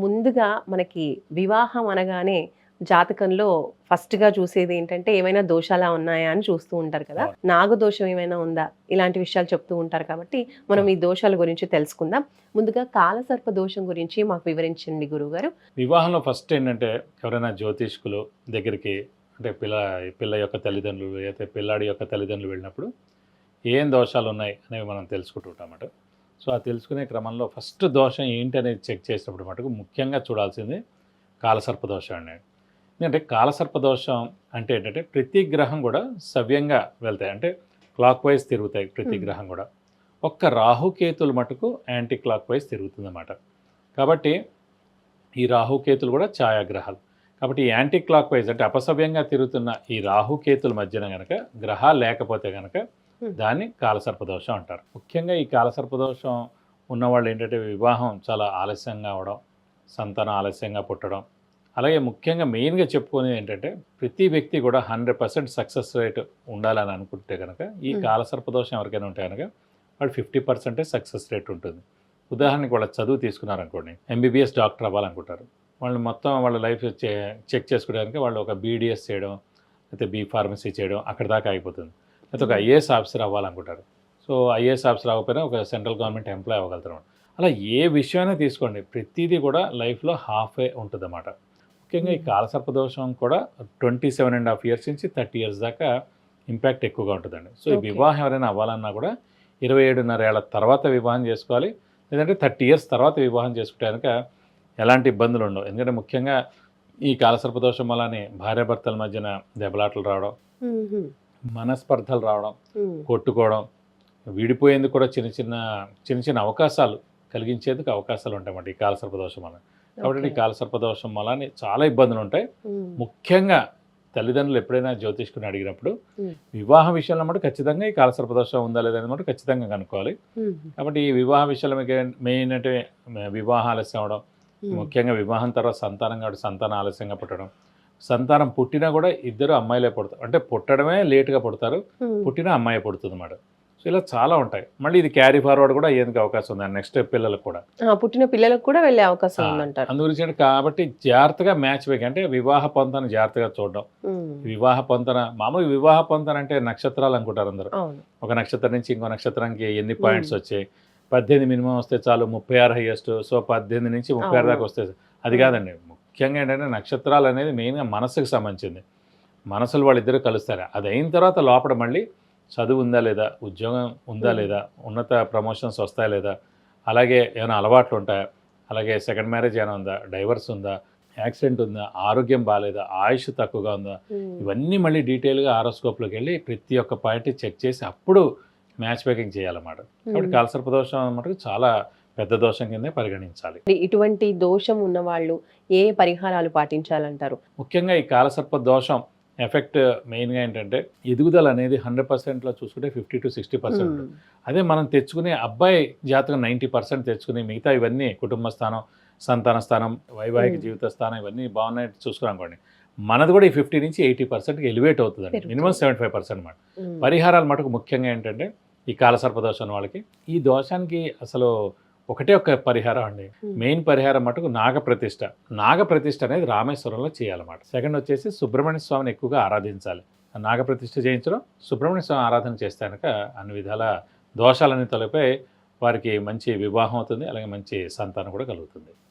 ముందుగా మనకి వివాహం అనగానే జాతకంలో ఫస్ట్‌గా చూసేది ఏంటంటే ఏమైనా దోషాలా ఉన్నాయా అని చూస్తూ ఉంటారు కదా! అవును. నాగదోషం ఏమైనా ఉందా? ఇలాంటి విషయాలు చెప్తూ ఉంటారు కాబట్టి మనం అవును. ఈ దోషాల గురించి తెలుసుకుందాం. ముందుగా కాలసర్ప దోషం గురించి మాకు వివరించండి గురువుగారు. వివాహంలో ఫస్ట్ ఏంటంటే ఎవరైనా జ్యోతిష్కులు దగ్గరికి అంటే పిల్ల యొక్క తల్లిదండ్రులు లేకపోతే పిల్లాడి యొక్క తల్లిదండ్రులు వెళ్ళినప్పుడు ఏం దోషాలు ఉన్నాయి అనేవి మనం తెలుసుకుంటూ ఉంటామట. సో, ఆ తెలుసుకునే క్రమంలో ఫస్ట్ దోషం ఏంటి అనేది చెక్ చేసినప్పుడు మటుకు ముఖ్యంగా చూడాల్సింది కాలసర్ప దోషం అండి. ఎందుకంటే కాలసర్ప దోషం అంటే ఏంటంటే ప్రతి గ్రహం కూడా సవ్యంగా వెళ్తాయి. అంటే క్లాక్ వైజ్ తిరుగుతాయి ప్రతి హ్మ్. గ్రహం కూడా. ఒక్క రాహుకేతులు మటుకు యాంటీ క్లాక్ వైజ్ తిరుగుతుందన్నమాట. కాబట్టి ఈ రాహుకేతులు కూడా ఛాయాగ్రహాలు. కాబట్టి ఈ యాంటీ క్లాక్ వైజ్ అంటే అపసవ్యంగా తిరుగుతున్న ఈ రాహుకేతుల మధ్యన గనక గ్రహాలు లేకపోతే గనక హ్మ్. దాన్ని కాలసర్పదోషం అంటారు. ముఖ్యంగా ఈ కాలసర్పదోషం ఉన్నవాళ్ళు ఏంటంటే వివాహం చాలా ఆలస్యంగా అవ్వడం, సంతానం ఆలస్యంగా పుట్టడం, అలాగే ముఖ్యంగా మెయిన్‌గా చెప్పుకునేది ఏంటంటే ప్రతి వ్యక్తి కూడా 100% సక్సెస్ రేట్ ఉండాలని అనుకుంటే గనక ఈ హ్మ్. కాలసర్పదోషం ఎవరికైనా ఉంటే గనక వాడు 50% సక్సెస్ రేట్ ఉంటుంది. ఉదాహరణకి వాళ్ళ చదువు తీసుకున్నారనుకోండి. MBBS doctor అవ్వాలనుకుంటారు. వాళ్ళు మొత్తం వాళ్ళ లైఫ్ చెక్ చేసుకోవడానికి వాళ్ళు ఒక బీడీఎస్ చేయడం, లేకపోతే బీ ఫార్మసీ చేయడం అక్కడి దాకా అయిపోతుంది. లేకపోతే ఒక హ్మ్. ఐఏఎస్ ఆఫీసర్ అవ్వాలనుకుంటారు. సో, ఐఏఎస్ ఆఫీసర్ అవ్వకపోయినా ఒక సెంట్రల్ గవర్నమెంట్ ఎంప్లాయ్ అవ్వగలుగుతారు. అలా ఏ విషయమైనా తీసుకోండి. ప్రతీదీ కూడా లైఫ్‌లో హాఫే ఉంటుందన్నమాట. ముఖ్యంగా ఈ హ్మ్. కాలసర్పదోషం కూడా 27½ ఇయర్స్ నుంచి 30 ఇయర్స్ దాకా ఇంపాక్ట్ ఎక్కువగా ఉంటుందండి. సో, ఈ ఓకే. వివాహం ఎవరైనా అవ్వాలన్నా కూడా 27.5 ఏళ్ల తర్వాత వివాహం చేసుకోవాలి. లేదంటే 30 ఇయర్స్ తర్వాత వివాహం చేసుకుంటే గనక ఎలాంటి ఇబ్బందులు ఉండవు. ఎందుకంటే ముఖ్యంగా ఈ కాలసర్పదోషం వల్లనే భార్యాభర్తల మధ్యన దెబ్బలాటలు రావడం, హుహు. మనస్పర్ధలు రావడం, హ్మ్. కొట్టుకోవడం, విడిపోయేందుకు కూడా చిన్న చిన్న అవకాశాలు కలిగించేందుకు అవకాశాలు ఉంటాయన్నమాట ఈ కాలసర్పదోషం వల్ల. కాబట్టి ఓకే. ఈ కాలసర్పదోషం వల్లనే చాలా ఇబ్బందులుంటాయి. హ్మ్. ముఖ్యంగా తల్లిదండ్రులు ఎప్పుడైనా జ్యోతిష్కుని అడిగినప్పుడు హ్మ్. వివాహ విషయంలో మటుకు ఖచ్చితంగా ఈ కాలసర్పదోషం ఉందా లేదా అనేది మటుకు ఖచ్చితంగా కనుక్కోవాలి. హుహు. కాబట్టి ఈ వివాహ విషయాలు మీకు మెయిన్ అంటే వివాహం ఆలస్యం అవ్వడం, హ్మ్. ముఖ్యంగా వివాహం తర్వాత సంతానం కాబట్టి సంతానం ఆలస్యంగా పుట్టడం, సంతానం పుట్టినా కూడా ఇద్దరు అమ్మాయిలే పుడతారు. అంటే పుట్టడమే లేట్‌గా పుడతారు. హ్మ్. పుట్టినా అమ్మాయే పుడుతుందన్నమాట. సో, ఇలా చాలా ఉంటాయి. మళ్ళీ ఇది క్యారీ ఫార్వర్డ్ కూడా అయ్యేందుకు అవకాశం ఉంది. నెక్స్ట్ పిల్లలకు కూడా. ఆ! పుట్టిన పిల్లలకు కూడా వెళ్ళే అవకాశం ఆ! ఉందంటారు. అందు గురించి అంటే కాబట్టి జాగ్రత్తగా మ్యాచ్ మేకింగ్ అంటే వివాహ పొంతన జాగ్రత్తగా చూడడం. హ్మ్. వివాహ పొంతన మామూలుగా వివాహ పొంతన అంటే నక్షత్రాలు అనుకుంటారు అందరూ. అవును. ఒక నక్షత్రం నుంచి ఇంకో నక్షత్రానికి ఎన్ని హ్మ్. పాయింట్స్ వచ్చాయి. 18 మినిమమ్ వస్తే చాలు 36 హైయెస్ట్. సో, 18 నుంచి 36 అవును. దాకా వస్తే అది హ్మ్. కాదండి. ముఖ్యంగా ఏంటంటే నక్షత్రాలు అనేది మెయిన్‌గా మనసుకు సంబంధించింది. మనసులు వాళ్ళిద్దరూ కలుస్తారు. అది అయిన తర్వాత లోపల మళ్ళీ చదువు ఉందా లేదా? ఉద్యోగం ఉందా హ్మ్. లేదా? ఉన్నత ప్రమోషన్స్ వస్తాయా లేదా? అలాగే ఏమైనా అలవాట్లు ఉంటాయా? అలాగే సెకండ్ మ్యారేజ్ ఏమైనా ఉందా? డైవర్స్ ఉందా? యాక్సిడెంట్ ఉందా? ఆరోగ్యం బాలేదా? ఆయుష్ తక్కువగా ఉందా? హ్మ్. ఇవన్నీ మళ్ళీ డీటెయిల్‌గా హారోస్కోప్‌లోకెళ్ళి ప్రతి ఒక్క పాయింట్ చెక్ చేసి అప్పుడు మ్యాచ్ మేకింగ్ చేయాలన్నమాట. కాబట్టి హ్మ్. కాలసర్ప దోషం మటుకు చాలా పెద్ద దోషం కిందే పరిగణించాలి. ఇటువంటి దోషం ఉన్నవాళ్ళు ఏ పరిహారాలు పాటించాలంటారు? ముఖ్యంగా ఈ కాలసర్ప దోషం ఎఫెక్ట్ మెయిన్‌గా ఏంటంటే ఎదుగుదల అనేది 100%లో చూసుకుంటే 50-60% హ్మ్. ఉంటుంది. అదే మనం తెచ్చుకునే అబ్బాయి జాతకం 90% తెచ్చుకుని మిగతా ఇవన్నీ కుటుంబ స్థానం, సంతాన స్థానం, వైవాహిక హ్మ్. జీవిత స్థానం ఇవన్నీ బాగున్నాయి చూసుకున్నామనుకోండి. మనది కూడా ఈ 50-80%కి ఎలివేట్ అవుతుందండి. మినిమమ్ పెరుగుతుంది. 75% అన్నమాట. హ్మ్. పరిహారాలు మటుకు ముఖ్యంగా ఏంటంటే ఈ కాలసర్ప దోషం ఉన్న వాళ్ళకి ఈ దోషానికి అసలు ఒకటే ఒక్క పరిహారం అండి. హ్మ్. మెయిన్ పరిహారం మటుకు నాగప్రతిష్ఠ. నాగప్రతిష్ఠ అనేది రామేశ్వరంలో చేయాలన్నమాట. సెకండ్ వచ్చేసి సుబ్రహ్మణ్య స్వామిని ఎక్కువగా ఆరాధించాలి. నాగప్రతిష్ఠ చేయించడం, సుబ్రహ్మణ్య స్వామి ఆరాధన చేస్తే గనక అన్ని విధాల దోషాలన్నీ తొలగిపోయి వారికి మంచి వివాహం అవుతుంది. అలాగే మంచి సంతానం కూడా కలుగుతుంది.